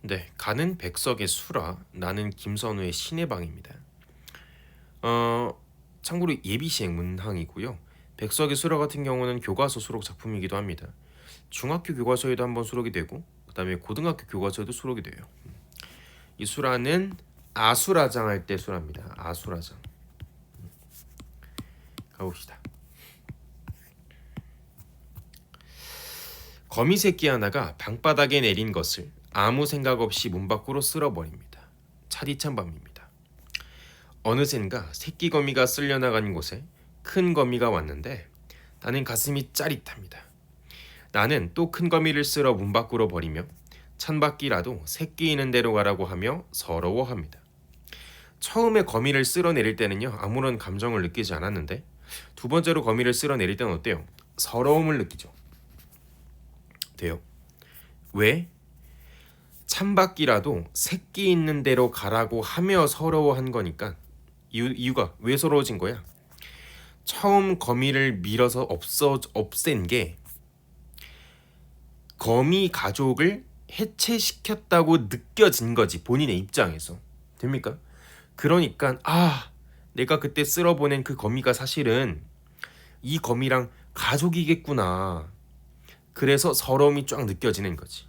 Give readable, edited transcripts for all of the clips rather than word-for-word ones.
네, 가는 백석의 수라, 나는 김선우의 신의 방입니다. 참고로 예비 시행 문항이고요. 백석의 수라 같은 경우는 교과서 수록 작품이기도 합니다. 중학교 교과서에도 한번 수록이 되고, 그다음에 고등학교 교과서에도 수록이 돼요. 이 수라는 아수라장 할 때 수라입니다. 아수라장. 가봅시다. 거미 새끼 하나가 방바닥에 내린 것을 아무 생각 없이 문 밖으로 쓸어버립니다. 차디찬 밤입니다. 어느샌가 새끼 거미가 쓸려나간 곳에 큰 거미가 왔는데 나는 가슴이 짜릿합니다. 나는 또 큰 거미를 쓸어 문 밖으로 버리며 찬바퀴라도 새끼 있는 대로 가라고 하며 서러워합니다. 처음에 거미를 쓸어내릴 때는요 아무런 감정을 느끼지 않았는데 두 번째로 거미를 쓸어내릴 때는 어때요? 서러움을 느끼죠. 돼요. 왜? 찬바퀴라도 새끼 있는 대로 가라고 하며 서러워한 거니까 이유가 왜 서러워진 거야? 처음 거미를 밀어서 없앤 게 거미 가족을 해체시켰다고 느껴진 거지 본인의 입장에서. 됩니까? 그러니까 내가 그때 쓸어보낸 그 거미가 사실은 이 거미랑 가족이겠구나. 그래서 서러움이 쫙 느껴지는 거지.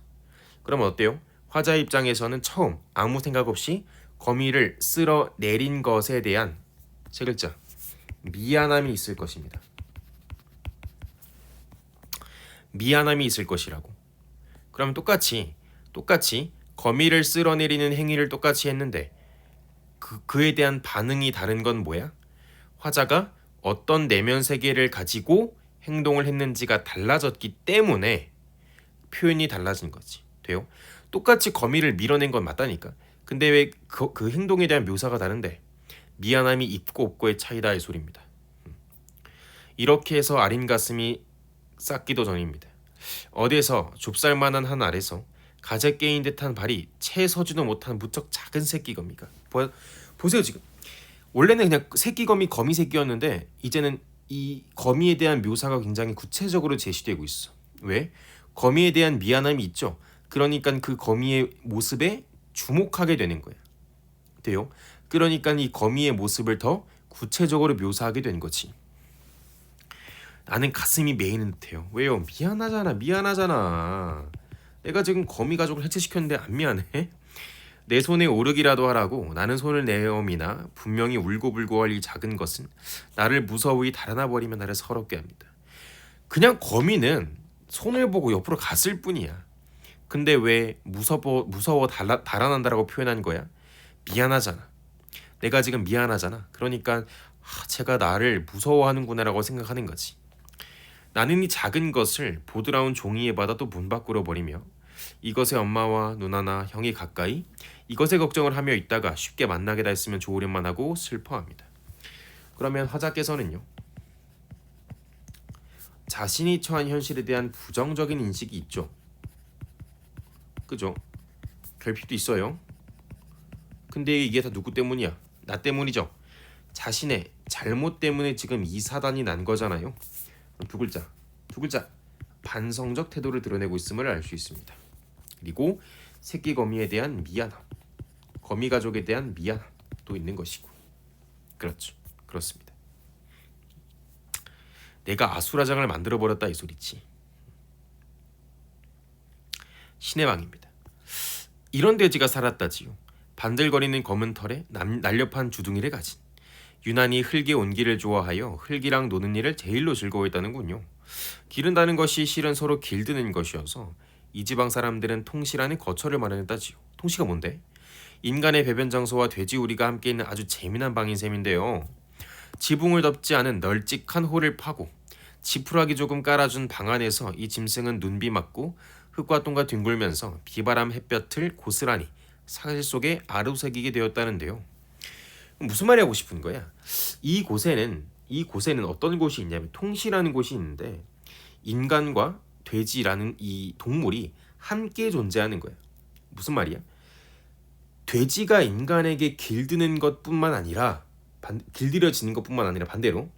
그러면 어때요? 화자 입장에서는 처음 아무 생각 없이 거미를 쓸어내린 것에 대한 세 글자 미안함이 있을 것입니다. 미안함이 있을 것이라고. 그러면 똑같이 거미를 쓸어내리는 행위를 똑같이 했는데 그에 대한 반응이 다른 건 뭐야? 화자가 어떤 내면 세계를 가지고 행동을 했는지가 달라졌기 때문에 표현이 달라진 거지. 돼요? 똑같이 거미를 밀어낸 건 맞다니까. 근데 왜 그 행동에 대한 묘사가 다른데? 미안함이 있고 없고의 차이다 이 소리입니다. 이렇게 해서 아린 가슴이 싹기도 전입니다. 어디에서 좁쌀만한 한 알에서 가재 깨인 듯한 발이 채 서지도 못한 무척 작은 새끼 거미가 보세요 지금. 원래는 그냥 새끼 거미 새끼였는데 이제는 이 거미에 대한 묘사가 굉장히 구체적으로 제시되고 있어. 왜? 거미에 대한 미안함이 있죠. 그러니까 그 거미의 모습에 주목하게 되는 거야. 돼요? 그러니까 이 거미의 모습을 더 구체적으로 묘사하게 된 거지. 나는 가슴이 메이는 듯해요. 왜요? 미안하잖아. 내가 지금 거미 가족을 해체시켰는데 안 미안해? 내 손에 오르기라도 하라고 나는 손을 내어미나 분명히 울고불고 할 이 작은 것은 나를 무서이 달아나 버리며 나를 서럽게 합니다. 그냥 거미는 손을 보고 옆으로 갔을 뿐이야. 근데 왜 무서워 달아난다라고 표현한 거야? 미안하잖아. 내가 지금 미안하잖아. 그러니까 쟤가 나를 무서워하는구나라고 생각하는 거지. 나는 이 작은 것을 보드라운 종이에 받아도 문 밖으로 버리며 이것의 엄마와 누나나 형이 가까이 이것의 걱정을 하며 있다가 쉽게 만나게 다 했으면 좋으련만 하고 슬퍼합니다. 그러면 화자께서는요. 자신이 처한 현실에 대한 부정적인 인식이 있죠. 그죠? 결핍도 있어요. 근데 이게 다 누구 때문이야? 나 때문이죠. 자신의 잘못 때문에 지금 이 사단이 난 거잖아요. 두 글자 반성적 태도를 드러내고 있음을 알 수 있습니다. 그리고 새끼 거미에 대한 미안함, 거미 가족에 대한 미안함도 있는 것이고. 그렇죠. 그렇습니다. 내가 아수라장을 만들어버렸다 이 소리지. 신의 방입니다. 이런 돼지가 살았다지요. 반들거리는 검은 털에 날렵한 주둥이를 가진 유난히 흙의 온기를 좋아하여 흙이랑 노는 일을 제일로 즐거워했다는군요. 기른다는 것이 실은 서로 길드는 것이어서 이 지방 사람들은 통시라는 거처를 마련했다지요. 통시가 뭔데? 인간의 배변 장소와 돼지우리가 함께 있는 아주 재미난 방인 셈인데요. 지붕을 덮지 않은 널찍한 홀을 파고 지푸라기 조금 깔아준 방 안에서 이 짐승은 눈비 맞고 흙과 똥과 뒹굴면서 비바람 햇볕을 고스란히 사실 속에 아로새기게 되었다는데요. 무슨 말이 하고 싶은 거야? 이곳에는 어떤 곳이 있냐면 통시라는 곳이 있는데 인간과 돼지라는 이 동물이 함께 존재하는 거야. 무슨 말이야? 돼지가 인간에게 길들여지는 것뿐만 아니라 반대로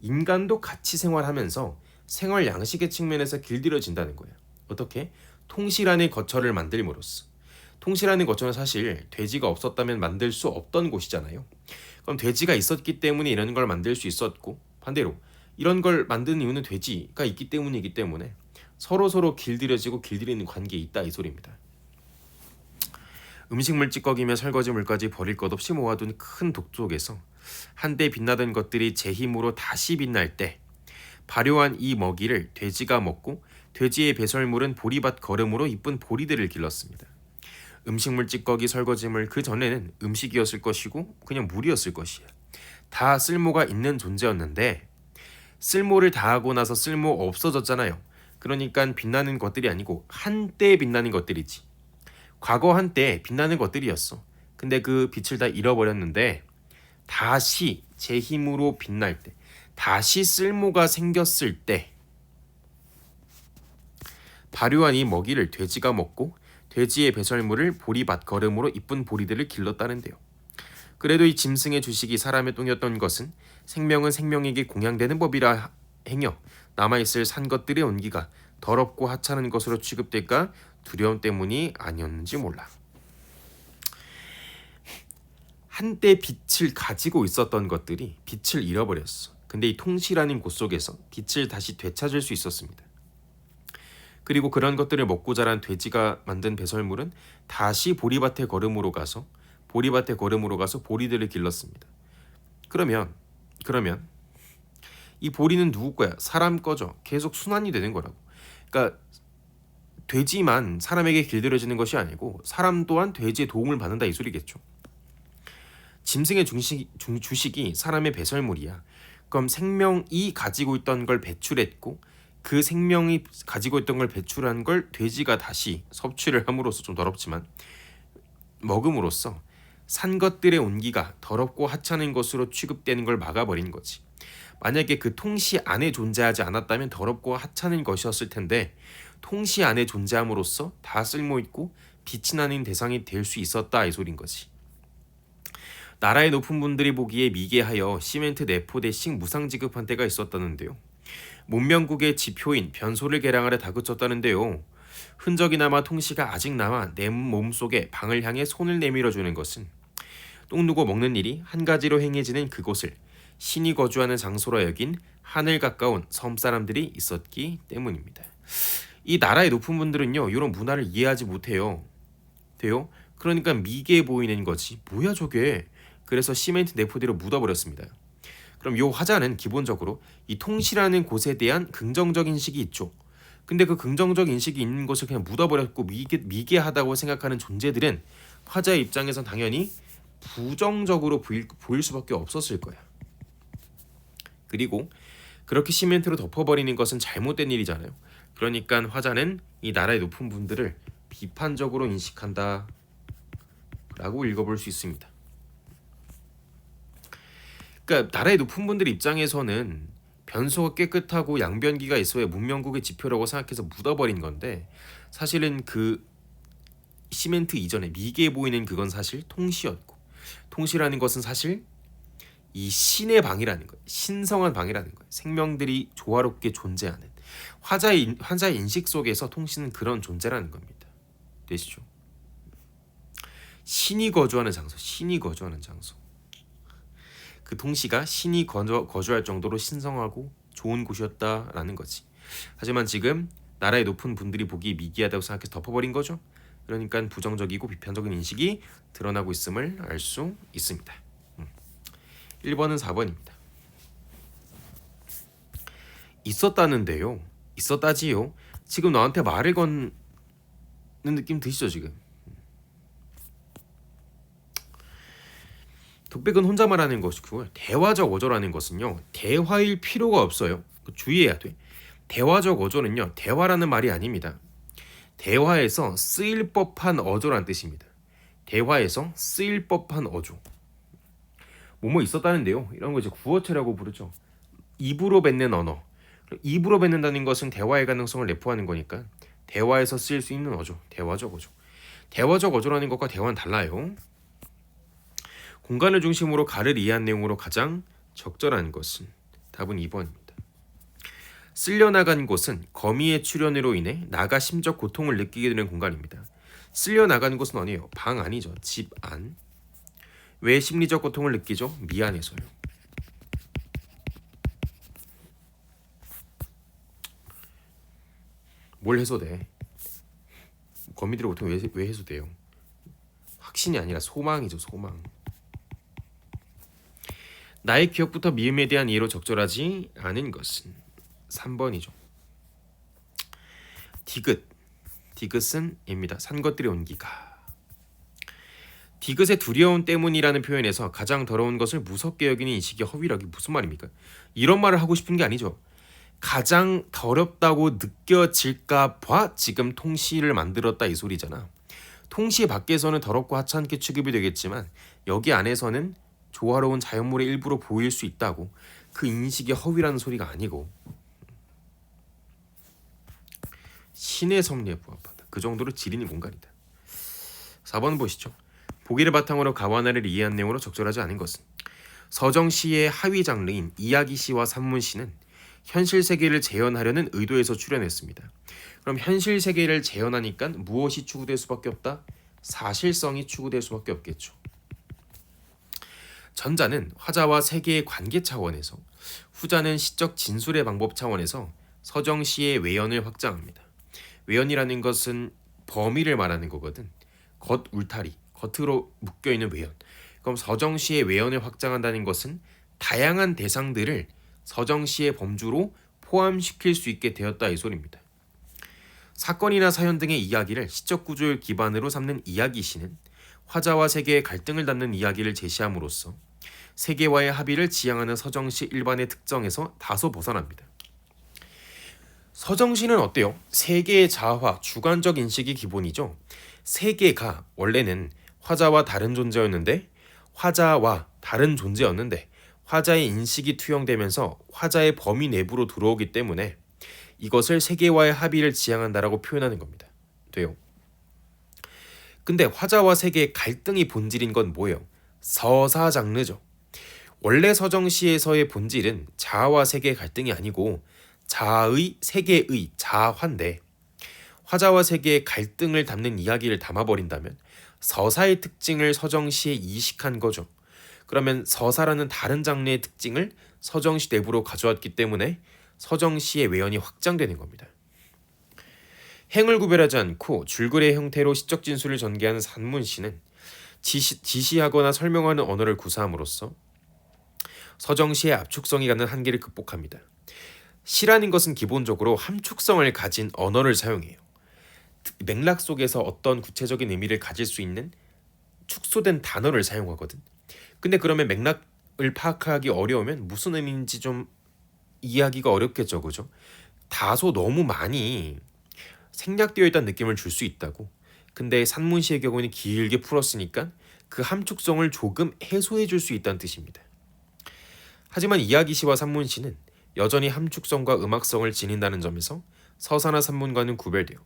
인간도 같이 생활하면서 생활 양식의 측면에서 길들여진다는 거야. 어떻게? 통시란의 거처를 만들므로써. 통시라는 것처럼 사실 돼지가 없었다면 만들 수 없던 곳이잖아요. 그럼 돼지가 있었기 때문에 이런 걸 만들 수 있었고, 반대로 이런 걸 만드는 이유는 돼지가 있기 때문이기 때문에 서로 길들여지고 길들이는 관계에 있다 이 소리입니다. 음식물 찌꺼기며 설거지 물까지 버릴 것 없이 모아둔 큰 독 속에서 한때 빛나던 것들이 제 힘으로 다시 빛날 때 발효한 이 먹이를 돼지가 먹고 돼지의 배설물은 보리밭 거름으로 이쁜 보리들을 길렀습니다. 음식물 찌꺼기 설거지물 그 전에는 음식이었을 것이고 그냥 물이었을 것이야. 다 쓸모가 있는 존재였는데 쓸모를 다하고 나서 쓸모 없어졌잖아요. 그러니까 빛나는 것들이 아니고 한때 빛나는 것들이지. 과거 한때 빛나는 것들이었어. 근데 그 빛을 다 잃어버렸는데 다시 제 힘으로 빛날 때, 다시 쓸모가 생겼을 때 발효한 이 먹이를 돼지가 먹고 돼지의 배설물을 보리밭 거름으로 이쁜 보리들을 길렀다는데요. 그래도 이 짐승의 주식이 사람의 똥이었던 것은 생명은 생명에게 공양되는 법이라 행여 남아있을 산 것들의 온기가 더럽고 하찮은 것으로 취급될까 두려움 때문이 아니었는지 몰라. 한때 빛을 가지고 있었던 것들이 빛을 잃어버렸어. 근데 이 통시라는 곳 속에서 빛을 다시 되찾을 수 있었습니다. 그리고 그런 것들을 먹고 자란 돼지가 만든 배설물은 다시 보리밭의 거름으로 가서 보리들을 길렀습니다. 그러면 이 보리는 누구 거야? 사람 거죠. 계속 순환이 되는 거라고. 그러니까 돼지만 사람에게 길들여지는 것이 아니고 사람 또한 돼지의 도움을 받는다 이 소리겠죠. 짐승의 주식이 사람의 배설물이야. 그럼 생명이 가지고 있던 걸 배출했고 그 생명이 가지고 있던 걸 배출한 걸 돼지가 다시 섭취를 함으로써 좀 더럽지만 먹음으로써 산 것들의 온기가 더럽고 하찮은 것으로 취급되는 걸 막아버린 거지. 만약에 그 통시 안에 존재하지 않았다면 더럽고 하찮은 것이었을 텐데 통시 안에 존재함으로써 다 쓸모있고 빛이 나는 대상이 될 수 있었다 이 소린 거지. 나라의 높은 분들이 보기에 미개하여 시멘트 내포 대씩 무상 지급한 때가 있었다는데요. 문명국의 지표인 변소를 개량하려 다그쳤다는데요. 흔적이 남아 통시가 아직 남아 내 몸속에 방을 향해 손을 내밀어주는 것은 똥 누고 먹는 일이 한 가지로 행해지는 그곳을 신이 거주하는 장소로 여긴 하늘 가까운 섬 사람들이 있었기 때문입니다. 이 나라의 높은 분들은요 이런 문화를 이해하지 못해요. 그러니까 미개해 보이는 거지. 뭐야 저게. 그래서 시멘트 내포대로 묻어버렸습니다. 그럼 요 화자는 기본적으로 이 통시라는 곳에 대한 긍정적 인식이 있죠. 근데 그 긍정적 인식이 있는 것을 그냥 묻어버렸고 미개하다고 생각하는 존재들은 화자의 입장에선 당연히 부정적으로 보일 수밖에 없었을 거야. 그리고 그렇게 시멘트로 덮어버리는 것은 잘못된 일이잖아요. 그러니까 화자는 이 나라의 높은 분들을 비판적으로 인식한다 라고 읽어볼 수 있습니다. 그러니까 나라의 높은 분들 입장에서는 변소가 깨끗하고 양변기가 있어야 문명국의 지표라고 생각해서 묻어버린 건데 사실은 그 시멘트 이전에 미개해 보이는 그건 사실 통시였고 통시라는 것은 사실 이 신의 방이라는 거예요. 신성한 방이라는 거예요. 생명들이 조화롭게 존재하는 화자의 인식 속에서 통시는 그런 존재라는 겁니다. 되시죠? 신이 거주하는 장소. 그 통시가 신이 거주할 정도로 신성하고 좋은 곳이었다라는 거지. 하지만 지금 나라의 높은 분들이 보기 미개하다고 생각해서 덮어버린 거죠. 그러니까 부정적이고 비판적인 인식이 드러나고 있음을 알 수 있습니다. 1번은 4번입니다. 있었다는데요. 있었다지요. 지금 너한테 말을 거는 느낌 드시죠 지금? 독백은 혼자 말하는 것이고요. 대화적 어조라는 것은요. 대화일 필요가 없어요. 주의해야 돼. 대화적 어조는요. 대화라는 말이 아닙니다. 대화에서 쓰일 법한 어조란 뜻입니다. 대화에서 쓰일 법한 어조. 뭐뭐 있었다는데요. 이런 거 이제 구어체라고 부르죠. 입으로 뱉는 언어. 입으로 뱉는다는 것은 대화의 가능성을 내포하는 거니까 대화에서 쓰일 수 있는 어조. 대화적 어조. 대화적 어조라는 것과 대화는 달라요. 공간을 중심으로 가를 이해한 내용으로 가장 적절한 것은 답은 2번입니다. 쓸려나간 곳은 거미의 출현으로 인해 나가 심적 고통을 느끼게 되는 공간입니다. 쓸려 나가는 곳은 어디예요? 방 안이죠. 집 안. 왜 심리적 고통을 느끼죠? 미안해서요. 뭘 해소돼? 거미들의 고통 왜 해소돼요? 확신이 아니라 소망이죠. 소망. 나의 기억부터 미움에 대한 이해로 적절하지 않은 것은 3번이죠. 디귿. 디귿은 입니다. 산 것들의 온기가. 디귿의 두려움 때문이라는 표현에서 가장 더러운 것을 무섭게 여기는 인식이 허위라기 무슨 말입니까? 이런 말을 하고 싶은 게 아니죠. 가장 더럽다고 느껴질까 봐 지금 통시를 만들었다 이 소리잖아. 통시 밖에서는 더럽고 하찮게 취급이 되겠지만 여기 안에서는 조화로운 자연물의 일부로 보일 수 있다고. 그 인식이 허위라는 소리가 아니고 신의 섭리에 부합하다. 그 정도로 질 있는 공간이다. 4번 보시죠. 보기를 바탕으로 가와나를 이해한 내용으로 적절하지 않은 것은 서정시의 하위 장르인 이야기시와 산문시는 현실 세계를 재현하려는 의도에서 출연했습니다. 그럼 현실 세계를 재현하니까 무엇이 추구될 수밖에 없다? 사실성이 추구될 수밖에 없겠죠. 전자는 화자와 세계의 관계 차원에서, 후자는 시적 진술의 방법 차원에서 서정시의 외연을 확장합니다. 외연이라는 것은 범위를 말하는 거거든. 겉 울타리, 겉으로 묶여있는 외연. 그럼 서정시의 외연을 확장한다는 것은 다양한 대상들을 서정시의 범주로 포함시킬 수 있게 되었다 이 소리입니다. 사건이나 사연 등의 이야기를 시적 구조를 기반으로 삼는 이야기시는 화자와 세계의 갈등을 담는 이야기를 제시함으로써 세계와의 합의를 지향하는 서정시 일반의 특성에서 다소 벗어납니다. 서정시는 어때요? 세계의 자아화, 주관적 인식이 기본이죠. 세계가 원래는 화자와 다른 존재였는데 화자의 인식이 투영되면서 화자의 범위 내부로 들어오기 때문에 이것을 세계와의 합의를 지향한다라고 표현하는 겁니다. 돼요? 근데 화자와 세계의 갈등이 본질인 건 뭐예요? 서사 장르죠. 원래 서정시에서의 본질은 자아와 세계의 갈등이 아니고 자아의 세계의 자화인데 화자와 세계의 갈등을 담는 이야기를 담아버린다면 서사의 특징을 서정시에 이식한 거죠. 그러면 서사라는 다른 장르의 특징을 서정시 내부로 가져왔기 때문에 서정시의 외연이 확장되는 겁니다. 행을 구별하지 않고 줄거리의 형태로 시적 진술을 전개하는 산문시는 지시하거나 설명하는 언어를 구사함으로써 서정시의 압축성이 갖는 한계를 극복합니다. 시라는 것은 기본적으로 함축성을 가진 언어를 사용해요. 맥락 속에서 어떤 구체적인 의미를 가질 수 있는 축소된 단어를 사용하거든. 근데 그러면 맥락을 파악하기 어려우면 무슨 의미인지 좀 이해하기가 어렵겠죠, 그죠? 다소 너무 많이 생략되어 있다는 느낌을 줄 수 있다고. 근데 산문시의 경우는 길게 풀었으니까 그 함축성을 조금 해소해 줄 수 있다는 뜻입니다. 하지만 이야기시와 산문시는 여전히 함축성과 음악성을 지닌다는 점에서 서사나 산문과는 구별돼요.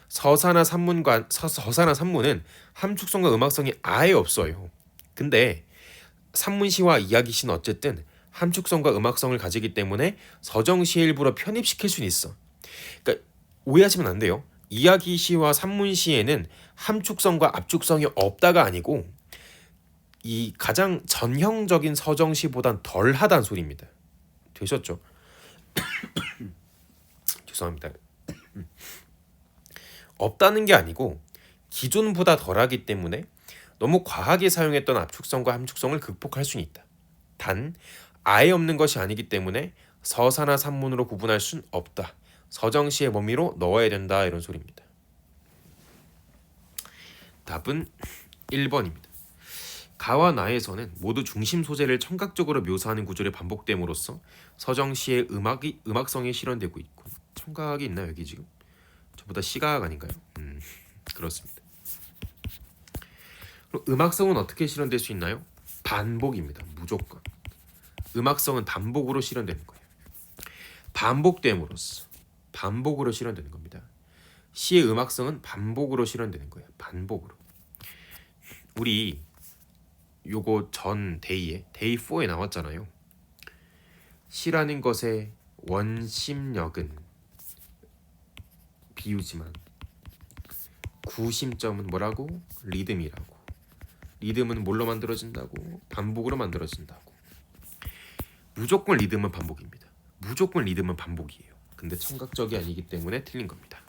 서사나 산문은 함축성과 음악성이 아예 없어요. 근데 산문시와 이야기시는 어쨌든 함축성과 음악성을 가지기 때문에 서정시에 일부러 편입시킬 수는 있어. 그러니까 오해하시면 안 돼요. 이야기시와 산문시에는 함축성과 압축성이 없다가 아니고 이 가장 전형적인 서정시보단 덜하다는 소리입니다. 되셨죠? 죄송합니다. 없다는 게 아니고 기존보다 덜하기 때문에 너무 과하게 사용했던 압축성과 함축성을 극복할 수는 있다. 단 아예 없는 것이 아니기 때문에 서사나 산문으로 구분할 순 없다. 서정시의 범위로 넣어야 된다 이런 소리입니다. 답은 1번입니다. 가와 나에서는 모두 중심 소재를 청각적으로 묘사하는 구조를 반복됨으로써 서정시의 음악성이 실현되고 있고 청각이 있나요 여기 지금? 저보다 시각 아닌가요? 그렇습니다. 그럼 음악성은 어떻게 실현될 수 있나요? 반복입니다. 무조건. 음악성은 반복으로 실현되는 거예요. 반복으로 실현되는 겁니다. 시의 음악성은 반복으로 실현되는 거예요. 반복으로. 우리 요거 전 데이에 데이 4에 나왔잖아요. 시라는 것의 원심력은 비유지만 구심점은 뭐라고? 리듬이라고. 리듬은 뭘로 만들어진다고? 반복으로 만들어진다고. 무조건 리듬은 반복입니다. 무조건 리듬은 반복이에요. 근데 청각적이 아니기 때문에 틀린 겁니다.